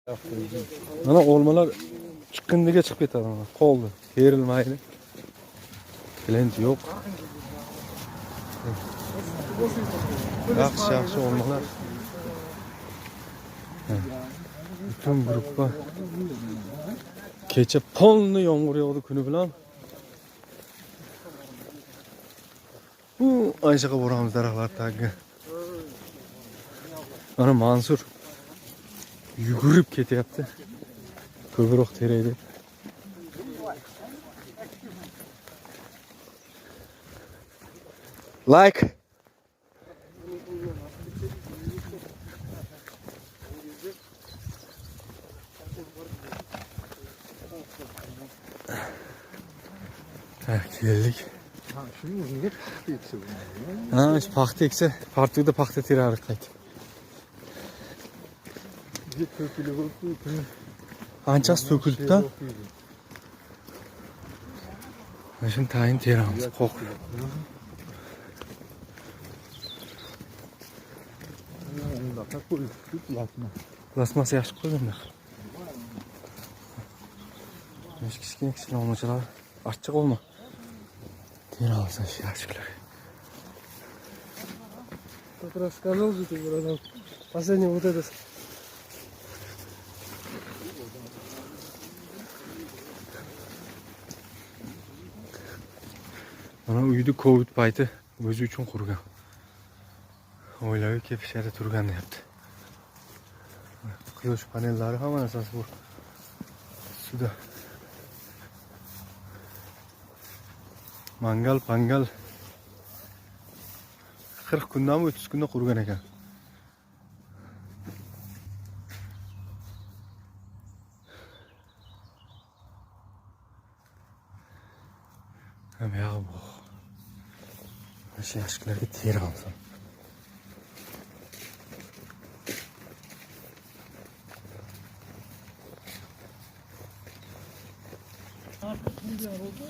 Mana olmalar chiqqandiga chiqib ketadi mana. Qoldi. Terilmaydi. Ilint yo'q. Yaxshi olmalar. Butun gruppa kecha polni yomg'ir yog'di kuni bilan. Bu anchaga boramiz daraxtlar tagiga. Mana Mansur yugurib ketyapti. Ko'proq teraydi. Like. Keldik. Shunning o'ziga paxta eksa bo'ladi. Ha, paxta eksa, partigida paxta terardik qaytib. Jet to'kilib o'tdi. Anchasi to'kildi-da. Mana shuni tayin teramiz. Qo'q. Plasmas yaxshi qo'yganlar. Kichkina olmachalar achchiq olma. Teramiz yaxshilar. Как рассказал же ты, братан. Последний вот этот. Mana uyda Covid payti o'zi uchun qurgan. Oilaviy kepishada turgan deyapti. Quyosh panellari hamma narsasi bor. Suda. Mangal, pangal 40 kundanmi 30 kunda qurgan ekan. Ham yo'q bu. Mana yaxshilarga teramiz. Ne diyor oldu?